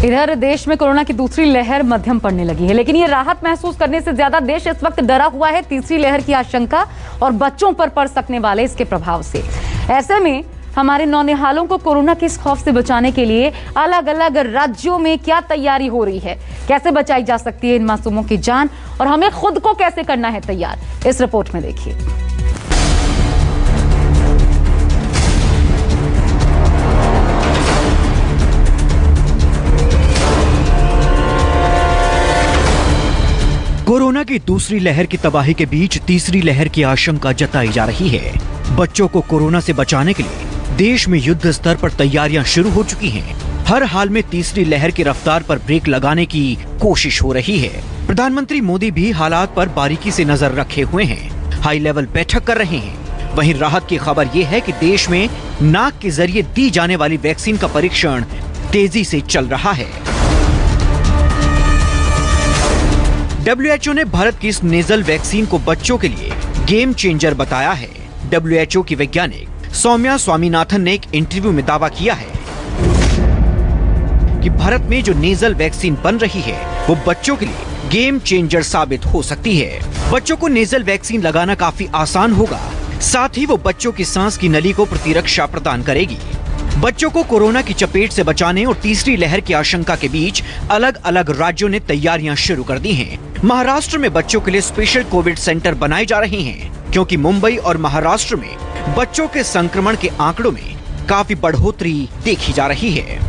इधर देश में कोरोना की दूसरी लहर मध्यम पड़ने लगी है, लेकिन ये राहत महसूस करने से ज्यादा देश इस वक्त डरा हुआ है तीसरी लहर की आशंका और बच्चों पर पड़ सकने वाले इसके प्रभाव से। ऐसे में हमारे नौनिहालों को कोरोना के इस खौफ से बचाने के लिए अलग अलग राज्यों में क्या तैयारी हो रही है, कैसे बचाई जा सकती है इन मासूमों की जान और हमें खुद को कैसे करना है तैयार, इस रिपोर्ट में देखिए। कोरोना की दूसरी लहर की तबाही के बीच तीसरी लहर की आशंका जताई जा रही है। बच्चों को कोरोना से बचाने के लिए देश में युद्ध स्तर पर तैयारियां शुरू हो चुकी हैं। हर हाल में तीसरी लहर की रफ्तार पर ब्रेक लगाने की कोशिश हो रही है। प्रधानमंत्री मोदी भी हालात पर बारीकी से नजर रखे हुए हैं, हाई लेवल बैठक कर रहे हैं। वहीं राहत की खबर ये है कि देश में नाक के जरिए दी जाने वाली वैक्सीन का परीक्षण तेजी से चल रहा है। WHO ने भारत की इस नेजल वैक्सीन को बच्चों के लिए गेम चेंजर बताया है। WHO की वैज्ञानिक सौम्या स्वामीनाथन ने एक इंटरव्यू में दावा किया है कि भारत में जो नेजल वैक्सीन बन रही है वो बच्चों के लिए गेम चेंजर साबित हो सकती है। बच्चों को नेजल वैक्सीन लगाना काफी आसान होगा, साथ ही वो बच्चों की सांस की नली को प्रतिरक्षा प्रदान करेगी। बच्चों को कोरोना की चपेट से बचाने और तीसरी लहर की आशंका के बीच अलग अलग राज्यों ने तैयारियां शुरू कर दी हैं। महाराष्ट्र में बच्चों के लिए स्पेशल कोविड सेंटर बनाए जा रहे हैं, क्योंकि मुंबई और महाराष्ट्र में बच्चों के संक्रमण के आंकड़ों में काफी बढ़ोतरी देखी जा रही है।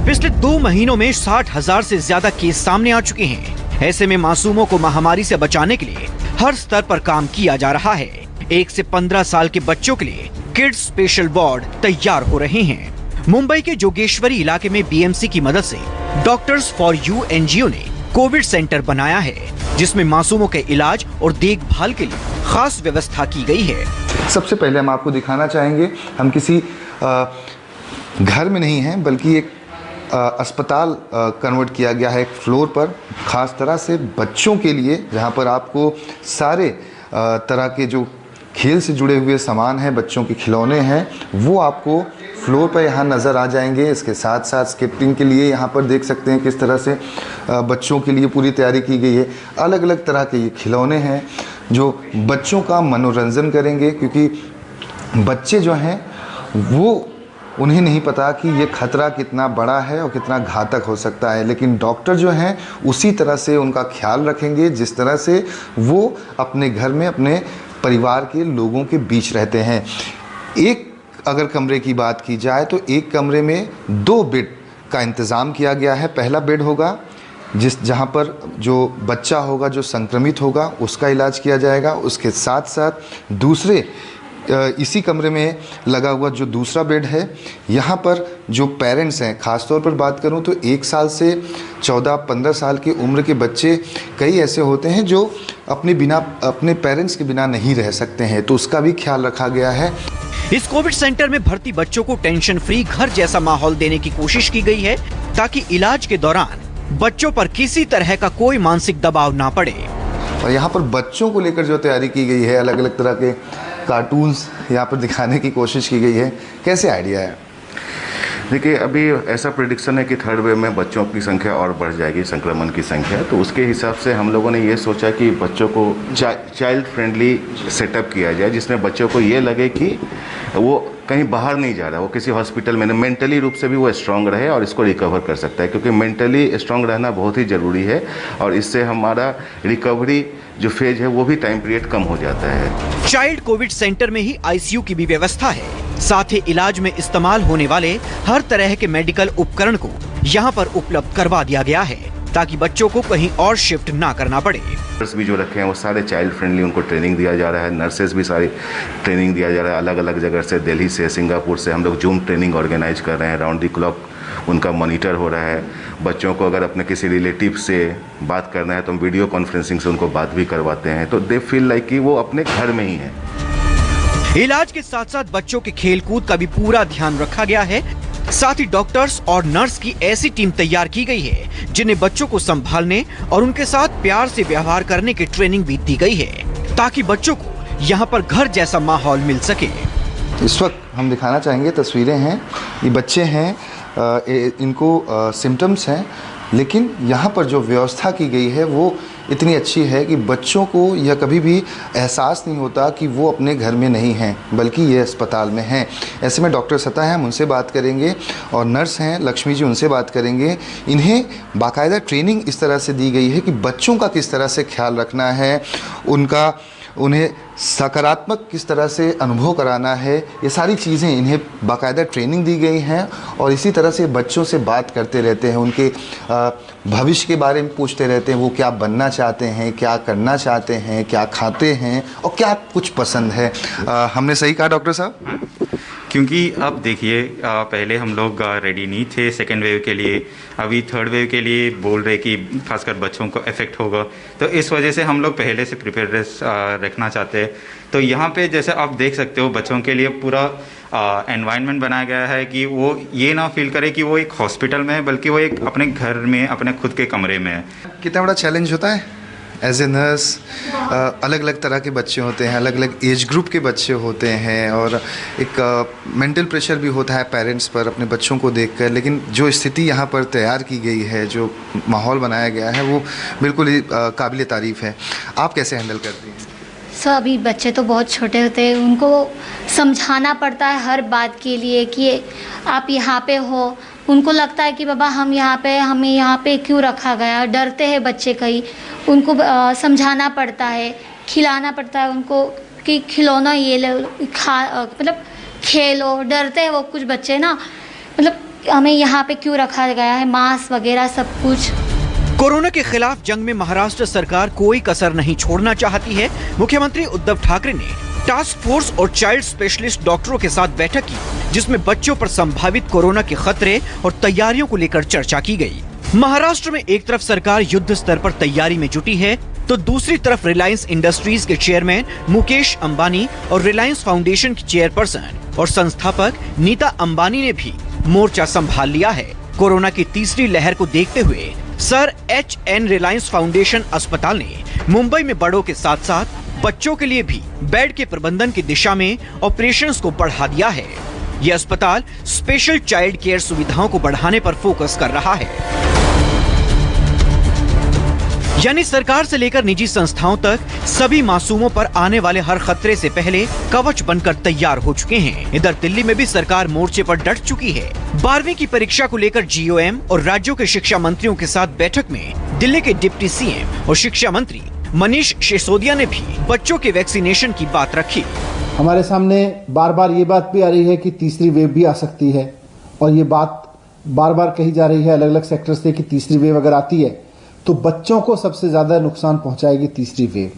पिछले 2 महीनों में 60,000 से ज्यादा केस सामने आ चुके हैं। ऐसे में मासूमों को महामारी से बचाने के लिए हर स्तर पर काम किया जा रहा है। 1 से 15 साल के बच्चों के लिए किड्स स्पेशल वार्ड तैयार हो रहे हैं। मुंबई के जोगेश्वरी इलाके में BMC की मदद से डॉक्टर्स फॉर यू NGO ने कोविड सेंटर बनाया है, जिसमें मासूमों के इलाज और देखभाल के लिए खास व्यवस्था की गई है। सबसे पहले हम आपको दिखाना चाहेंगे, हम किसी घर में नहीं हैं, बल्कि एक अस्पताल कन्वर्ट किया गया है एक फ्लोर पर, खास तरह से बच्चों के लिए, जहां पर आपको सारे तरह के जो खेल से जुड़े हुए सामान हैं, बच्चों के खिलौने हैं, वो आपको फ्लोर पर यहाँ नज़र आ जाएंगे। इसके साथ साथ स्केटिंग के लिए यहाँ पर देख सकते हैं किस तरह से बच्चों के लिए पूरी तैयारी की गई है। अलग अलग तरह के ये खिलौने हैं जो बच्चों का मनोरंजन करेंगे, क्योंकि बच्चे जो हैं वो उन्हें नहीं पता कि ये खतरा कितना बड़ा है और कितना घातक हो सकता है, लेकिन डॉक्टर जो हैं उसी तरह से उनका ख्याल रखेंगे जिस तरह से वो अपने घर में अपने परिवार के लोगों के बीच रहते हैं। एक अगर कमरे की बात की जाए तो एक कमरे में 2 बेड का इंतज़ाम किया गया है। पहला बेड होगा जहाँ पर जो बच्चा होगा जो संक्रमित होगा उसका इलाज किया जाएगा। उसके साथ साथ दूसरे इसी कमरे में लगा हुआ जो दूसरा बेड है, यहाँ पर जो पेरेंट्स हैं, ख़ास तौर पर बात करूँ तो 1 साल से 14-15 साल की उम्र के बच्चे कई ऐसे होते हैं जो अपने पेरेंट्स के बिना नहीं रह सकते हैं, तो उसका भी ख्याल रखा गया है। इस कोविड सेंटर में भर्ती बच्चों को टेंशन फ्री घर जैसा माहौल देने की कोशिश की गई है, ताकि इलाज के दौरान बच्चों पर किसी तरह का कोई मानसिक दबाव ना पड़े। और यहाँ पर बच्चों को लेकर जो तैयारी की गई है, अलग अलग तरह के कार्टून्स यहाँ पर दिखाने की कोशिश की गई है। कैसे आइडिया है? देखिए, अभी ऐसा प्रेडिक्शन है कि 3rd वेव में बच्चों की संख्या और बढ़ जाएगी, संक्रमण की संख्या, तो उसके हिसाब से हम लोगों ने ये सोचा कि बच्चों को चाइल्ड फ्रेंडली सेटअप किया जाए, जिसमें बच्चों को ये लगे कि वो कहीं बाहर नहीं जा रहा, वो किसी हॉस्पिटल में, मेंटली रूप से भी वो स्ट्रांग रहे और इसको रिकवर कर सकता है, क्योंकि मेंटली स्ट्रांग रहना बहुत ही ज़रूरी है और इससे हमारा रिकवरी जो फेज है वो भी टाइम पीरियड कम हो जाता है। चाइल्ड कोविड सेंटर में ही ICU की भी व्यवस्था है, साथ ही इलाज में इस्तेमाल होने वाले हर तरह के मेडिकल उपकरण को यहाँ पर उपलब्ध करवा दिया गया है, ताकि बच्चों को कहीं और शिफ्ट ना करना पड़े। नर्स भी जो रखे हैं वो सारे चाइल्ड फ्रेंडली, उनको ट्रेनिंग दिया जा रहा है। नर्सेज भी सारी ट्रेनिंग दिया जा रहा है, अलग अलग जगह से, दिल्ली से, सिंगापुर से हम लोग जूम ट्रेनिंग ऑर्गेनाइज कर रहे हैं। राउंड द क्लॉक उनका मॉनिटर हो रहा है। बच्चों को अगर अपने किसी रिलेटिव से बात करना है तो हम वीडियो कॉन्फ्रेंसिंग से उनको बात भी करवाते हैं, तो दे फील लाइक कि वो अपने घर में ही है। इलाज के साथ साथ बच्चों के खेल कूद का भी पूरा ध्यान रखा गया है। साथ ही डॉक्टर्स और नर्स की ऐसी टीम तैयार की गई है जिन्हें बच्चों को संभालने और उनके साथ प्यार से व्यवहार करने की ट्रेनिंग भी दी गई है, ताकि बच्चों को यहाँ पर घर जैसा माहौल मिल सके। इस वक्त हम दिखाना चाहेंगे तस्वीरें हैं, ये बच्चे हैं इनको सिम्टम्स हैं, लेकिन यहाँ पर जो व्यवस्था की गई है वो इतनी अच्छी है कि बच्चों को यह कभी भी एहसास नहीं होता कि वो अपने घर में नहीं हैं, बल्कि ये अस्पताल में हैं। ऐसे में डॉक्टर सता हैं, हम उनसे बात करेंगे, और नर्स हैं लक्ष्मी जी, उनसे बात करेंगे। इन्हें बाकायदा ट्रेनिंग इस तरह से दी गई है कि बच्चों का किस तरह से ख्याल रखना है, उन्हें सकारात्मक किस तरह से अनुभव कराना है, ये सारी चीज़ें इन्हें बाकायदा ट्रेनिंग दी गई हैं। और इसी तरह से बच्चों से बात करते रहते हैं, उनके भविष्य के बारे में पूछते रहते हैं, वो क्या बनना चाहते हैं, क्या करना चाहते हैं, क्या खाते हैं और क्या कुछ पसंद है। हमने सही कहा डॉक्टर साहब? क्योंकि अब देखिए, पहले हम लोग रेडी नहीं थे सेकेंड वेव के लिए, अभी थर्ड वेव के लिए बोल रहे कि खासकर बच्चों को इफेक्ट होगा, तो इस वजह से हम लोग पहले से प्रिपेयर्डनेस रखना चाहते हैं। तो यहाँ पे जैसे आप देख सकते हो, बच्चों के लिए पूरा एनवायरनमेंट बनाया गया है कि वो ये ना फील करे कि वो एक हॉस्पिटल में है, बल्कि वो एक अपने घर में, अपने खुद के कमरे में है। कितना बड़ा चैलेंज होता है एज ए नर्स? अलग अलग तरह के बच्चे होते हैं, अलग अलग एज ग्रुप के बच्चे होते हैं, और एक मेंटल प्रेशर भी होता है पेरेंट्स पर अपने बच्चों को देखकर। लेकिन जो स्थिति यहाँ पर तैयार की गई है, जो माहौल बनाया गया है, वो बिल्कुल ही काबिल तारीफ़ है। आप कैसे हैंडल करती हैं? सर, अभी बच्चे तो बहुत छोटे होते हैं, उनको समझाना पड़ता है हर बात के लिए कि आप यहाँ पे हो। उनको लगता है कि बाबा हम यहाँ पे, हमें यहाँ पे क्यों रखा गया, डरते हैं बच्चे कहीं। उनको समझाना पड़ता है, खिलाना पड़ता है उनको कि खिलौना ये लो, मतलब खेलो। डरते हैं वो कुछ बच्चे ना, मतलब हमें यहाँ पे क्यों रखा गया है, मास्क वगैरह सब कुछ। कोरोना के खिलाफ जंग में महाराष्ट्र सरकार कोई कसर नहीं छोड़ना चाहती है। मुख्यमंत्री उद्धव ठाकरे ने टास्क फोर्स और चाइल्ड स्पेशलिस्ट डॉक्टरों के साथ बैठक की, जिसमें बच्चों पर संभावित कोरोना के खतरे और तैयारियों को लेकर चर्चा की गई। महाराष्ट्र में एक तरफ सरकार युद्ध स्तर पर तैयारी में जुटी है, तो दूसरी तरफ रिलायंस इंडस्ट्रीज के चेयरमैन मुकेश अंबानी और रिलायंस फाउंडेशन की चेयरपर्सन और संस्थापक नीता अंबानी ने भी मोर्चा संभाल लिया है। कोरोना की तीसरी लहर को देखते हुए सर HN रिलायंस फाउंडेशन अस्पताल ने मुंबई में बड़ों के साथ साथ बच्चों के लिए भी बेड के प्रबंधन की दिशा में ऑपरेशंस को बढ़ा दिया है। यह अस्पताल स्पेशल चाइल्ड केयर सुविधाओं को बढ़ाने पर फोकस कर रहा है, यानी सरकार से लेकर निजी संस्थाओं तक सभी मासूमों पर आने वाले हर खतरे से पहले कवच बनकर तैयार हो चुके हैं। इधर दिल्ली में भी सरकार मोर्चे पर डट चुकी है। 12वीं की परीक्षा को लेकर GOM और राज्यों के शिक्षा मंत्रियों के साथ बैठक में दिल्ली के डिप्टी CM और शिक्षा मंत्री मनीष सिसोदिया ने भी बच्चों के वैक्सीनेशन की बात रखी। हमारे सामने बार बार ये बात भी आ रही है कि तीसरी वेव भी आ सकती है, और ये बात बार बार कही जा रही है अलग अलग सेक्टर से कि तीसरी वेव अगर आती है तो बच्चों को सबसे ज्यादा नुकसान पहुंचाएगी तीसरी वेव।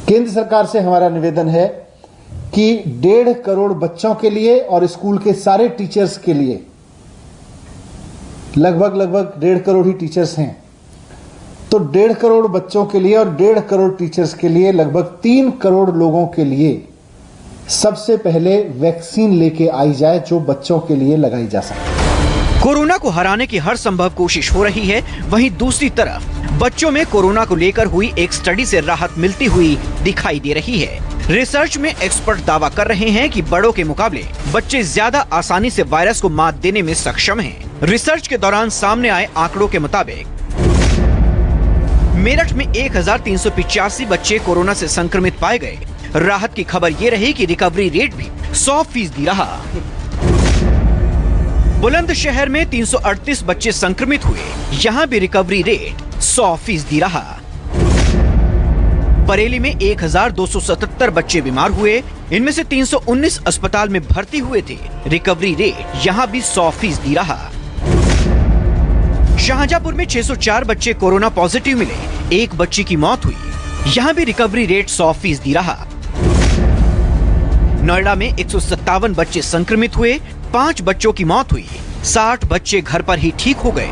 केंद्र सरकार से हमारा निवेदन है कि 1.5 करोड़ बच्चों के लिए और स्कूल के सारे टीचर्स के लिए, लगभग 1.5 करोड़ ही टीचर्स हैं, तो 1.5 करोड़ बच्चों के लिए और 1.5 करोड़ टीचर्स के लिए लगभग 3 करोड़ लोगों के लिए सबसे पहले वैक्सीन लेके आई जाए, जो बच्चों के लिए लगाई जा सके। कोरोना को हराने की हर संभव कोशिश हो रही है, वहीं दूसरी तरफ बच्चों में कोरोना को लेकर हुई एक स्टडी से राहत मिलती हुई दिखाई दे रही है। रिसर्च में एक्सपर्ट दावा कर रहे हैं कि बड़ों के मुकाबले बच्चे ज्यादा आसानी से वायरस को मात देने में सक्षम हैं। रिसर्च के दौरान सामने आए आंकड़ों के मुताबिक मेरठ में 1385 बच्चे कोरोना से संक्रमित पाए गए। राहत की खबर ये रही कि रिकवरी रेट भी 100% रहा। बुलंदशहर में 338 बच्चे संक्रमित हुए, यहाँ भी रिकवरी रेट 100% रहा। बरेली में 1277 बच्चे बीमार हुए, इनमें से 319 अस्पताल में भर्ती हुए थे। रिकवरी रेट यहाँ भी 100% रहा। शाहजहांपुर में 604 बच्चे कोरोना पॉजिटिव मिले, एक बच्ची की मौत हुई, यहाँ भी रिकवरी रेट 100% रहा। नोएडा में 157 बच्चे संक्रमित हुए, 5 बच्चों की मौत हुई, 60 बच्चे घर पर ही ठीक हो गए।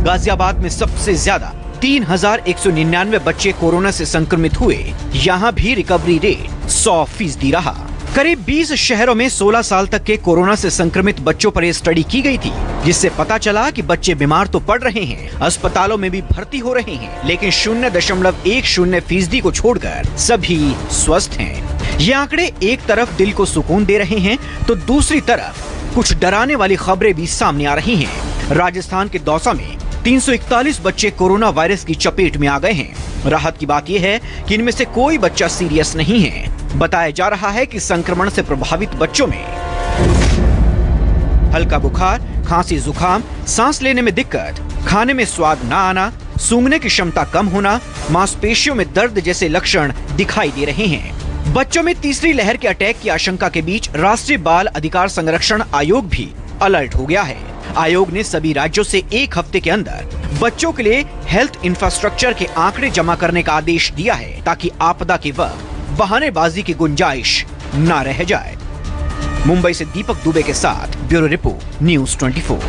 गाजियाबाद में सबसे ज्यादा 3199 बच्चे कोरोना से संक्रमित हुए, यहाँ भी रिकवरी रेट 100% रहा। करीब 20 शहरों में 16 साल तक के कोरोना से संक्रमित बच्चों पर यह स्टडी की गई थी, जिससे पता चला कि बच्चे बीमार तो पड़ रहे हैं, अस्पतालों में भी भर्ती हो रहे हैं, लेकिन 0.10% को छोड़कर सभी स्वस्थ हैं। ये आंकड़े एक तरफ दिल को सुकून दे रहे हैं तो दूसरी तरफ कुछ डराने वाली खबरें भी सामने आ रही हैं। राजस्थान के दौसा में 341 बच्चे कोरोना वायरस की चपेट में आ गए हैं। राहत की बात यह है कि इनमें से कोई बच्चा सीरियस नहीं है। बताया जा रहा है कि संक्रमण से प्रभावित बच्चों में हल्का बुखार, खांसी, जुकाम, सांस लेने में दिक्कत, खाने में स्वाद न आना, सूंघने की क्षमता कम होना, मांसपेशियों में दर्द जैसे लक्षण दिखाई दे रहे हैं। बच्चों में तीसरी लहर के अटैक की आशंका के बीच राष्ट्रीय बाल अधिकार संरक्षण आयोग भी अलर्ट हो गया है। आयोग ने सभी राज्यों से एक हफ्ते के अंदर बच्चों के लिए हेल्थ इंफ्रास्ट्रक्चर के आंकड़े जमा करने का आदेश दिया है ताकि आपदा के वक्त बहानेबाजी की गुंजाइश न रह जाए। मुंबई से दीपक दुबे के साथ ब्यूरो रिपोर्ट, न्यूज़ 24।